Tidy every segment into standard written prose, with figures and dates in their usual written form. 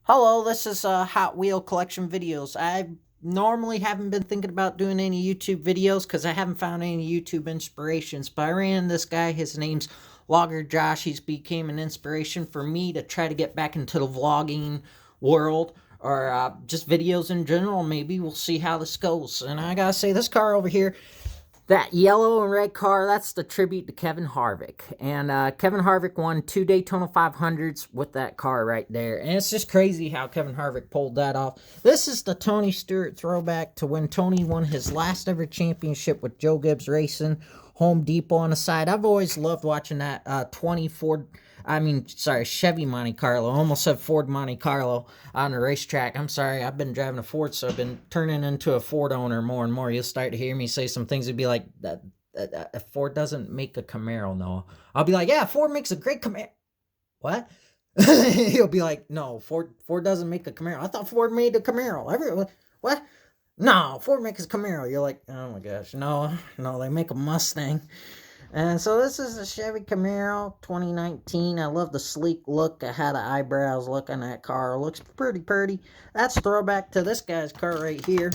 Hello, this is Hot Wheel Collection Videos. I normally haven't been thinking about doing any YouTube videos because I haven't found any YouTube inspirations, but I ran into this guy. His name's Logger Josh. He's became an inspiration for me to try to get back into the vlogging world or just videos in general. Maybe we'll see how this goes. And I gotta say, this car over here, that yellow and red car, that's the tribute to Kevin Harvick. And Kevin Harvick won 2 Daytona 500s with that car right there. And it's just crazy how Kevin Harvick pulled that off. This is the Tony Stewart throwback to when Tony won his last ever championship with Joe Gibbs Racing, Home Depot on the side. I've always loved watching that 20 Ford, Chevy Monte Carlo. I almost said Ford Monte Carlo on the racetrack. I'm sorry, I've been driving a Ford, so I've been turning into a Ford owner more and more. You'll start to hear me say some things that'd be like, that Ford doesn't make a Camaro, no. I'll be like, yeah, Ford makes a great Camaro. What? He'll be like, no, Ford doesn't make a Camaro. I thought Ford made a Camaro. What? No, Ford makes a Camaro. You're like, oh my gosh, no, they make a Mustang. And so this is a Chevy Camaro 2019. I love the sleek look. I had the eyebrows look on that car. Looks pretty. That's throwback to this guy's car right here.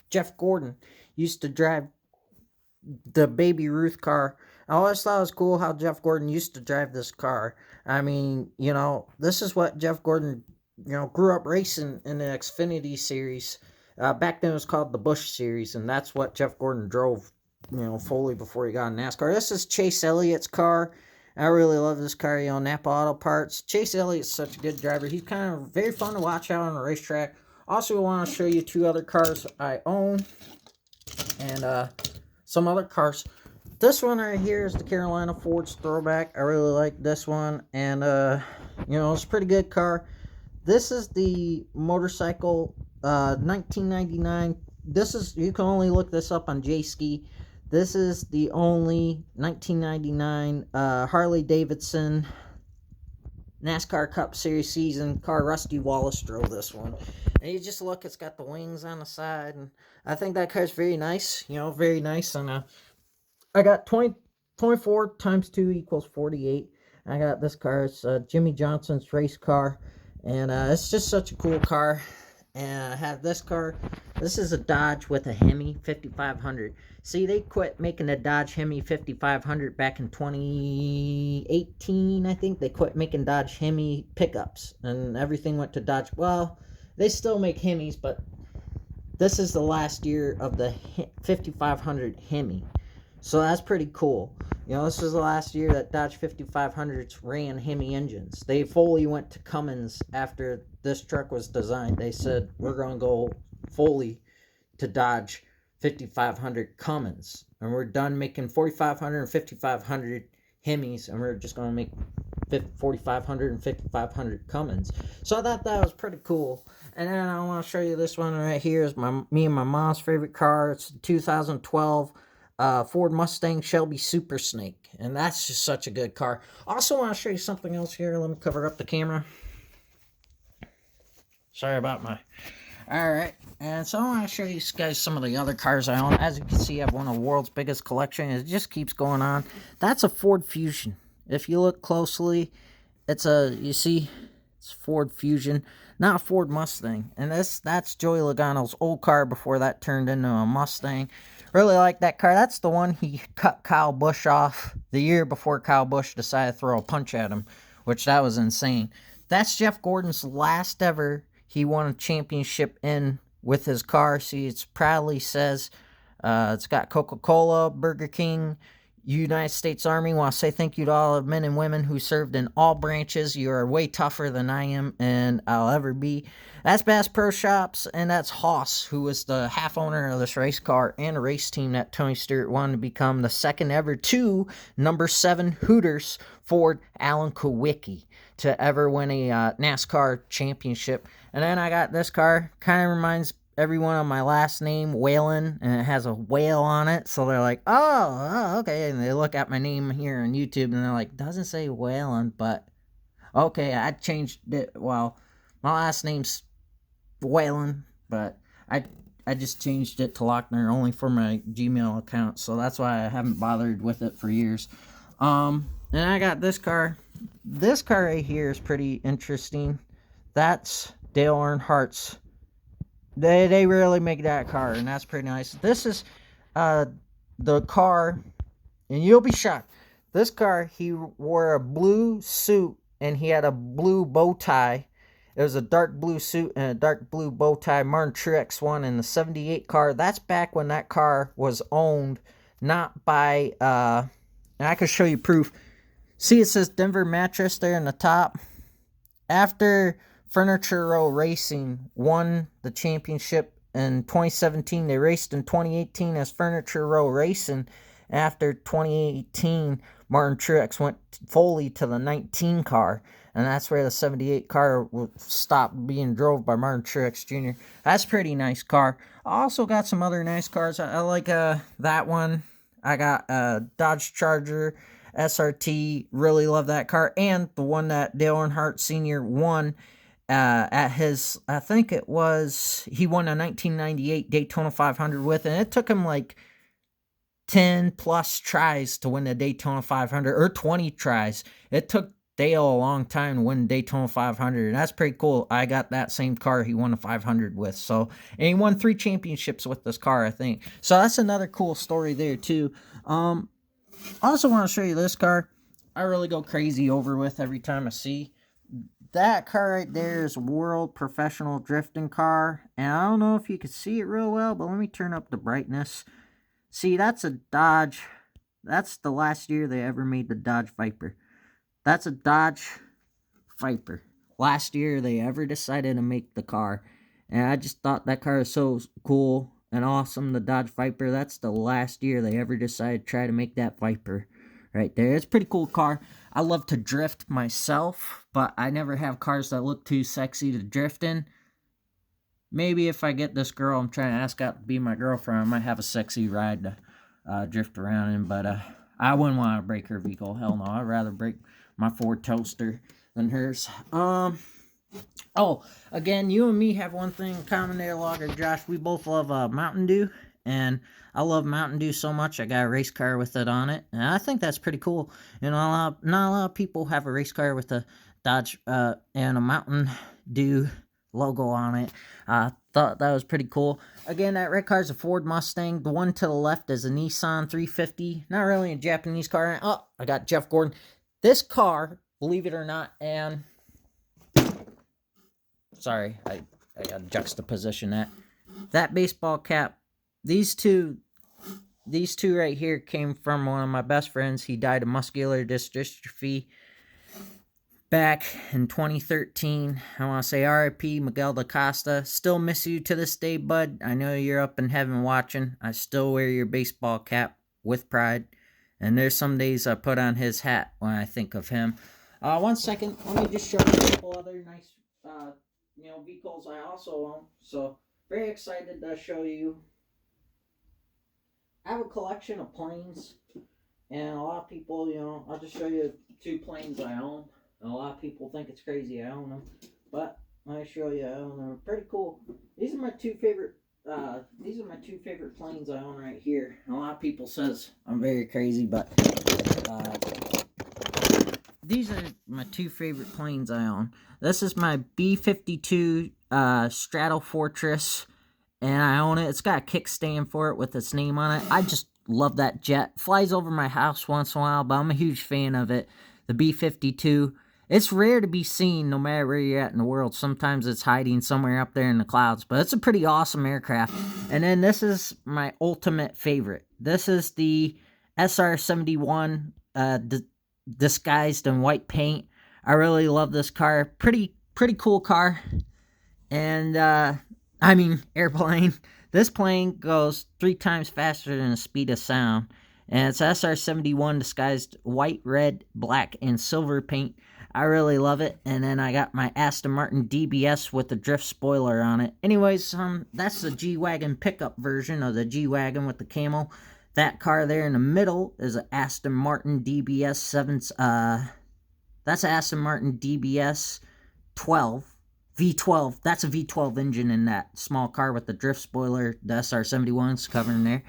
Jeff Gordon used to drive the Baby Ruth car. I always thought it was cool how Jeff Gordon used to drive this car. I mean, this is what Jeff Gordon, grew up racing in the Xfinity series. Back then it was called the Busch series, and that's what Jeff Gordon drove, fully before he got in NASCAR. This is Chase Elliott's car. I really love this car, Napa Auto Parts. Chase Elliott's such a good driver. He's kind of very fun to watch out on the racetrack. Also, I want to show you two other cars I own, and some other cars. This one right here is the Carolina Ford's throwback. I really like this one, and it's a pretty good car. This is the motorcycle 1999. This is, you can only look this up on J-Ski. This is the only 1999 Harley Davidson NASCAR Cup Series season car. Rusty Wallace drove this one. And you just look, it's got the wings on the side, and I think that car's very nice, very nice. And I got 24 times 2 equals 48. I got this car. It's Jimmy Johnson's race car, and it's just such a cool car. And I have this car. This is a Dodge with a Hemi 5500. See, they quit making the Dodge Hemi 5500 back in 2018, I think. They quit making Dodge Hemi pickups, and everything went to Dodge. Well, they still make Hemis, but this is the last year of the 5500 Hemi. So that's pretty cool. This was the last year that Dodge 5500s ran Hemi engines. They fully went to Cummins after this truck was designed. They said, we're going to go fully to Dodge 5500 Cummins. And we're done making 4500 and 5500 Hemis, and we're just going to make 4500 and 5500 Cummins. So I thought that was pretty cool. And then I want to show you this one right here. Is me and my mom's favorite car. It's 2012 Ford Mustang Shelby Super Snake, and that's just such a good car. Also want to show you something else here. Let me cover up the camera. Sorry about my... Alright, and so I want to show you guys some of the other cars I own. As you can see, I have one of the world's biggest collection. It just keeps going on. That's a Ford Fusion. If you look closely, it's Ford Fusion, not a Ford Mustang. And that's Joey Logano's old car before that turned into a Mustang. Really like that car. That's the one he cut Kyle Busch off the year before Kyle Busch decided to throw a punch at him, which that was insane. That's Jeff Gordon's last ever he won a championship in with his car. See, it proudly says, it's got Coca-Cola, Burger King, United States Army. I want to say thank you to all the men and women who served in all branches. You are way tougher than I am and I'll ever be. That's Bass Pro Shops, and that's Haas, who was the half owner of this race car and a race team that Tony Stewart wanted to become the second ever to number 7 Hooters Ford Alan Kulwicki to ever win a NASCAR championship. And then I got this car. Kind of reminds everyone of my last name, Whalen, and it has a whale on it. So they're like, oh, okay. And they look at my name here on YouTube, and they're like, doesn't say Whalen, but okay, I changed it. Well, my last name's Whalen, but I just changed it to Lochner only for my Gmail account. So that's why I haven't bothered with it for years. And I got this car. This car right here is pretty interesting. That's Dale Earnhardt's. They really make that car, and that's pretty nice. This is the car, and you'll be shocked. This car, he wore a blue suit, and he had a blue bow tie. It was a dark blue suit and a dark blue bow tie. Martin Truex won in the 78 car. That's back when that car was owned not by, and I can show you proof. See, it says Denver Mattress there in the top. After Furniture Row Racing won the championship in 2017, they raced in 2018 as Furniture Row Racing. After 2018, Martin Truex went fully to the 19 car, and that's where the 78 car stopped being drove by Martin Truex Jr. That's a pretty nice car. I also got some other nice cars. I like that one. I got a Dodge Charger SRT. Really love that car. And the one that Dale Earnhardt Sr. won at his, I think it was, he won a 1998 Daytona 500 with, and it took him like 10 plus tries to win the Daytona 500, or 20 tries. It took Dale a long time to win Daytona 500, and that's pretty cool. I got that same car he won a 500 with. So, and he won 3 championships with this car, I think. So that's another cool story there too. I also want to show you this car. I really go crazy over with every time I see. That car right there is a World Professional Drifting car, and I don't know if you can see it real well, but let me turn up the brightness. See, that's a Dodge. That's the last year they ever made the Dodge Viper. That's a Dodge Viper. Last year they ever decided to make the car. And I just thought that car is so cool and awesome, the Dodge Viper. That's the last year they ever decided to try to make that Viper right there. It's a pretty cool car. I love to drift myself, but I never have cars that look too sexy to drift in. Maybe if I get this girl I'm trying to ask out to be my girlfriend, I might have a sexy ride to drift around in. But I wouldn't want to break her vehicle. Hell no. I'd rather break my Ford Toaster than hers. Oh, again, you and me have one thing in common there, Logger Josh. We both love Mountain Dew. And I love Mountain Dew so much, I got a race car with it on it. And I think that's pretty cool. You know, not a lot of people have a race car with a Dodge and a Mountain Dew logo on it. I thought that was pretty cool. Again, that red car is a Ford Mustang. The one to the left is a Nissan 350. Not really a Japanese car. Oh, I got Jeff Gordon. This car, believe it or not, and sorry, I got to juxtaposition that baseball cap. These two right here came from one of my best friends. He died of muscular dystrophy back in 2013. I want to say RIP Miguel da Costa. Still miss you to this day, bud. I know you're up in heaven watching. I still wear your baseball cap with pride. And there's some days I put on his hat when I think of him. 1 second. Let me just show you a couple other nice vehicles I also own. So, very excited to show you. I have a collection of planes. And a lot of people, I'll just show you 2 planes I own. And a lot of people think it's crazy I own them, but I show you I own them. Pretty cool. These are my 2 favorite. These are my 2 favorite planes I own right here. And a lot of people says I'm very crazy, but these are my 2 favorite planes I own. This is my B-52 Stratofortress, and I own it. It's got a kickstand for it with its name on it. I just love that jet. Flies over my house once in a while, but I'm a huge fan of it. The B-52. It's rare to be seen no matter where you're at in the world. Sometimes it's hiding somewhere up there in the clouds, but it's a pretty awesome aircraft. And then this is my ultimate favorite. This is the SR-71 disguised in white paint. I really love this car. Pretty cool car. And, airplane. This plane goes 3 times faster than the speed of sound. And it's SR-71 disguised white, red, black, and silver paint. I really love it. And then I got my Aston Martin DBS with the drift spoiler on it. Anyways, that's the G-Wagon pickup version of the G-Wagon with the camo. That car there in the middle is an Aston Martin DBS 7. That's an Aston Martin DBS 12. V12. That's a V12 engine in that small car with the drift spoiler. The SR-71's covering there.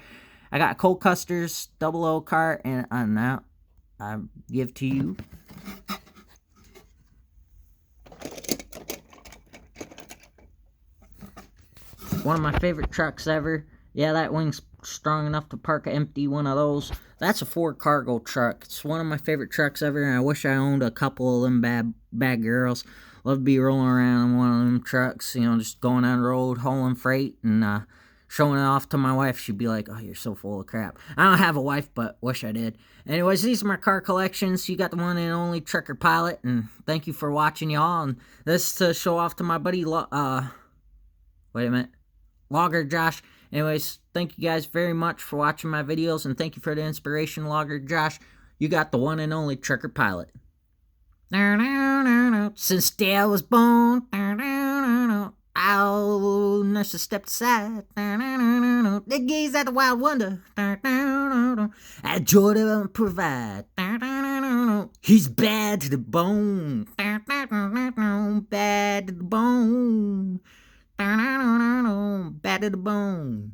I got Cole Custer's 00 car, and now I give to you One of my favorite trucks ever. Yeah, that wing's strong enough to park an empty one of those. That's a Ford cargo truck. It's one of my favorite trucks ever, and I wish I owned a couple of them bad girls. Love to be rolling around in one of them trucks, you know, just going down the road, hauling freight, and showing it off to my wife. She'd be like, oh, you're so full of crap. I don't have a wife, but wish I did. Anyways, these are my car collections. You got the one and only Trucker Pilot, and thank you for watching, y'all. And this to show off to my buddy, wait a minute, Logger Josh. Anyways, thank you guys very much for watching my videos, and thank you for the inspiration, Logger Josh. You got the one and only Trucker Pilot. Since day I was born, I'll nurse a step aside. They gaze at the wild wonder. At joy to provide. He's bad to the bone. Bad to the bone. Bad to the bone.